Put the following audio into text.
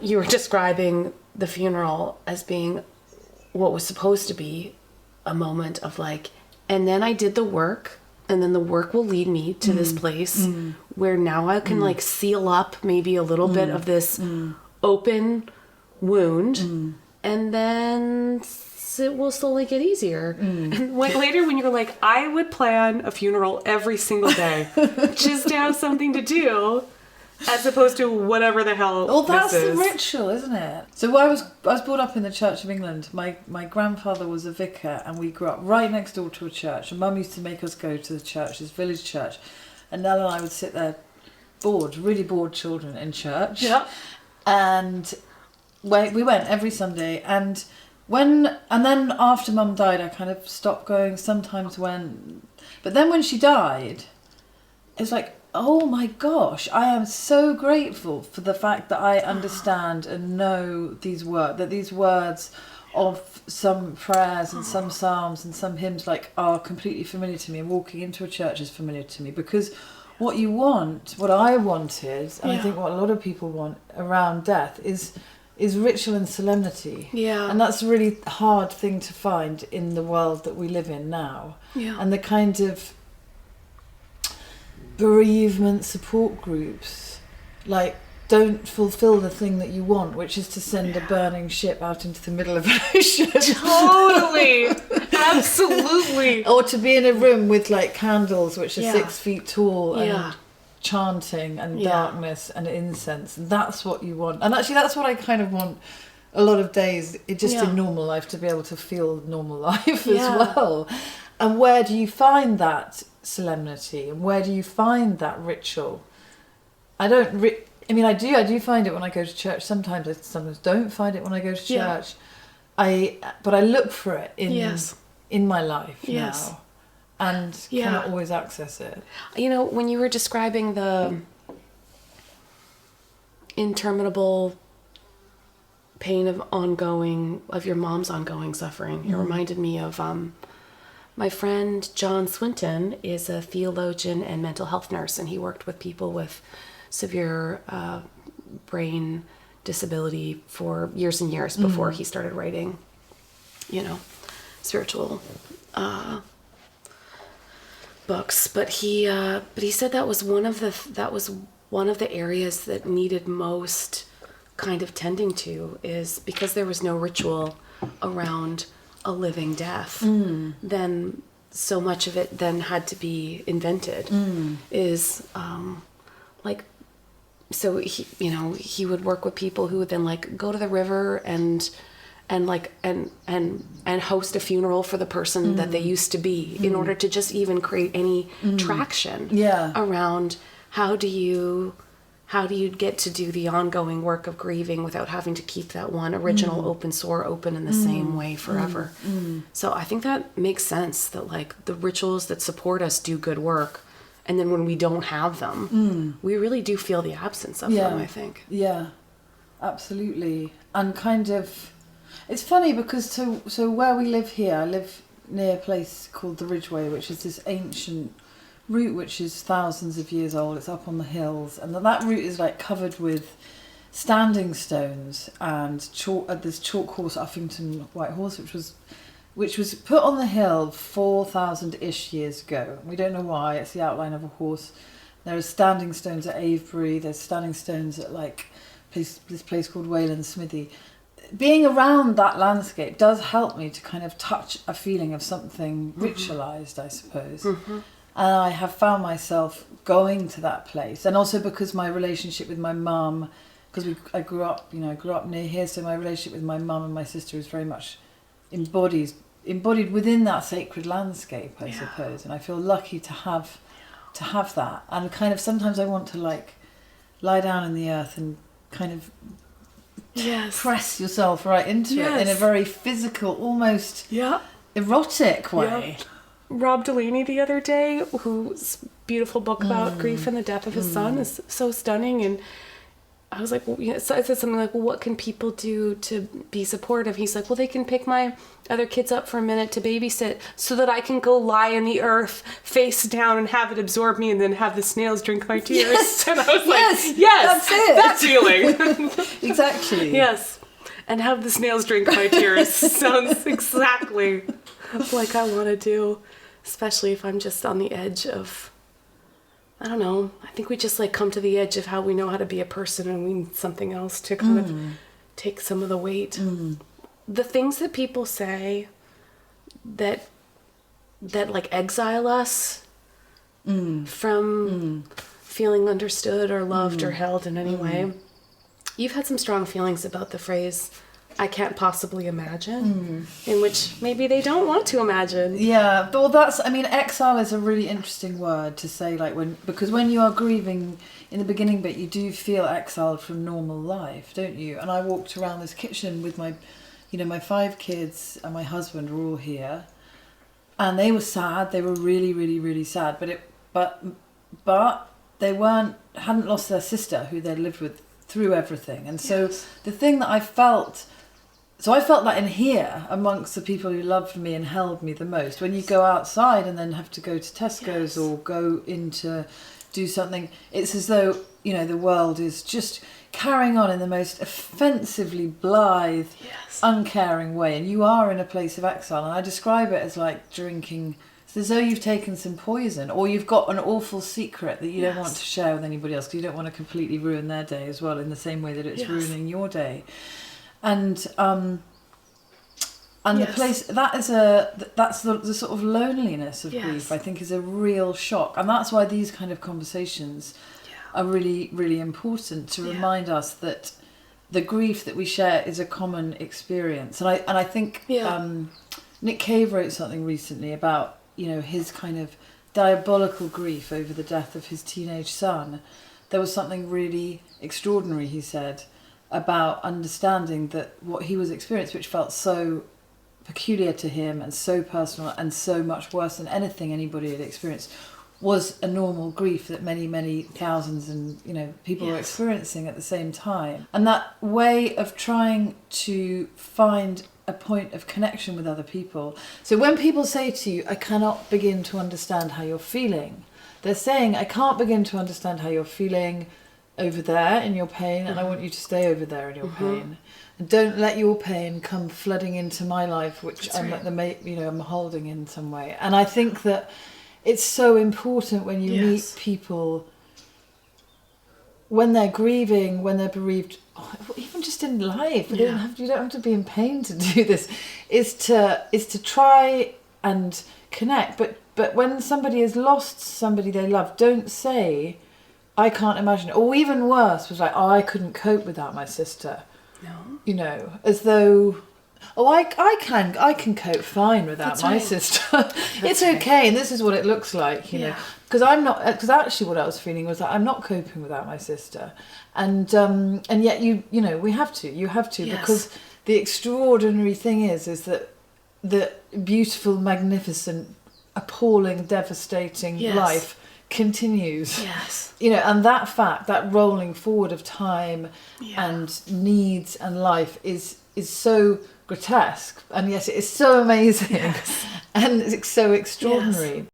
You were describing the funeral as being what was supposed to be a moment of like, and then I did the work, and then the work will lead me to this place where now I can like seal up maybe a little bit of this open wound, and then it will slowly get easier. And later when you're like, I would plan a funeral every single day just to have something to do, as opposed to whatever the hell well, that's this is. the ritual, isn't it? So I was brought up in the Church of England. My grandfather was a vicar, and we grew up right next door to a church. And Mum used to make us go to the church, this village church. And Nell and I would sit there bored, really bored children in church. Yeah. And we went every Sunday. And then after Mum died, I kind of stopped going. Sometimes but then when she died, it was like, oh my gosh, I am so grateful for the fact that I understand and know these words of some prayers and some psalms and some hymns like are completely familiar to me, and walking into a church is familiar to me, because what I wanted, and I think what a lot of people want around death is ritual and solemnity. Yeah. And that's a really hard thing to find in the world that we live in now. Yeah. And the kind of bereavement support groups like don't fulfill the thing that you want, which is to send a burning ship out into the middle of an ocean. Totally. Absolutely. Or to be in a room with like candles which are 6 feet tall Yeah. and chanting and darkness and incense. That's what you want. And actually that's what I kind of want a lot of days, in normal life, to be able to feel normal life as well. And where do you find that solemnity, and where do you find that ritual? I do find it when I go to church. Sometimes I don't find it when I go to church. But I look for it in my life now, and cannot always access it. You know, when you were describing the interminable pain of your mom's ongoing suffering, it reminded me of my friend John Swinton is a theologian and mental health nurse, and he worked with people with severe brain disability for years and years before he started writing, spiritual books. But he said that was one of the areas that needed most kind of tending to, is because there was no ritual around a living death, then so much of it then had to be invented. So he would work with people who would then like go to the river and host a funeral for the person that they used to be, in order to just even create any traction around how do you get to do the ongoing work of grieving without having to keep that one original open sore open in the same way forever. So I think that makes sense, that like the rituals that support us do good work, and then when we don't have them, we really do feel the absence of them, I think. Yeah, absolutely. And kind of, it's funny because so where we live here, I live near a place called the Ridgeway, which is this ancient route which is thousands of years old. It's up on the hills, and that route is like covered with standing stones and chalk. This chalk horse, Uffington White Horse, which was put on the hill 4,000-ish years ago. We don't know why. It's the outline of a horse. There are standing stones at Avebury. There's standing stones at like this place called Wayland Smithy. Being around that landscape does help me to kind of touch a feeling of something ritualized, I suppose. And I have found myself going to that place, and also because my relationship with my mum, because I grew up near here, so my relationship with my mum and my sister is very much embodied within that sacred landscape, I suppose. And I feel lucky to have that. And kind of sometimes I want to like lie down in the earth and kind of press yourself right into it in a very physical, almost erotic way. Yeah. Rob Delaney the other day, whose beautiful book about grief and the death of his son is so stunning, and I was like, well, so I said something like, well, what can people do to be supportive? He's like, well, they can pick my other kids up for a minute to babysit so that I can go lie in the earth face down and have it absorb me and then have the snails drink my tears. Yes. And I was like, yes, that's it. That feeling. Exactly. Yes. And have the snails drink my tears sounds exactly like I want to do, especially if I'm just on the edge of, I don't know. I think we just like come to the edge of how we know how to be a person and we need something else to kind of take some of the weight. The things that people say that like exile us from feeling understood or loved or held in any way. You've had some strong feelings about the phrase, I can't possibly imagine, in which maybe they don't want to imagine. Yeah, but exile is a really interesting word to say, like, because when you are grieving in the beginning bit, you do feel exiled from normal life, don't you? And I walked around this kitchen with my 5 kids and my husband were all here, and they were sad. They were really, really, really sad. But they hadn't lost their sister who they lived with through everything, and so the thing that I felt that in here amongst the people who loved me and held me the most. When you go outside and then have to go to Tesco's or go in to do something, it's as though, the world is just carrying on in the most offensively blithe, uncaring way, and you are in a place of exile. And I describe it as like drinking. It's as though you've taken some poison, or you've got an awful secret that you don't want to share with anybody else because you don't want to completely ruin their day as well, in the same way that it's ruining your day. And the place that's the sort of loneliness of grief, I think, is a real shock, and that's why these kind of conversations are really, really important to remind us that the grief that we share is a common experience. And I think Nick Cave wrote something recently about his kind of diabolical grief over the death of his teenage son. There was something really extraordinary, he said, about understanding that what he was experiencing, which felt so peculiar to him and so personal and so much worse than anything anybody had experienced, was a normal grief that many, many thousands and people were experiencing at the same time. And that way of trying to find a point of connection with other people. So when people say to you, I cannot begin to understand how you're feeling, they're saying, I can't begin to understand how you're feeling over there in your pain, and I want you to stay over there in your pain. And don't let your pain come flooding into my life, which I'm holding in some way. And I think that it's so important when you meet people when they're grieving, when they're bereaved, even just in life. You don't have to be in pain to do this. Is to try and connect. But when somebody has lost somebody they love, don't say, I can't imagine it. Or even worse, was like, I couldn't cope without my sister. No. As though, I can cope fine without my sister. It's okay, and this is what it looks like, you know. Because actually what I was feeling was that I'm not coping without my sister. And yet you have to, because the extraordinary thing is that the beautiful, magnificent, appalling, devastating life continues. And that fact, that rolling forward of time and needs and life is so grotesque, and yet it is so amazing and it's so extraordinary.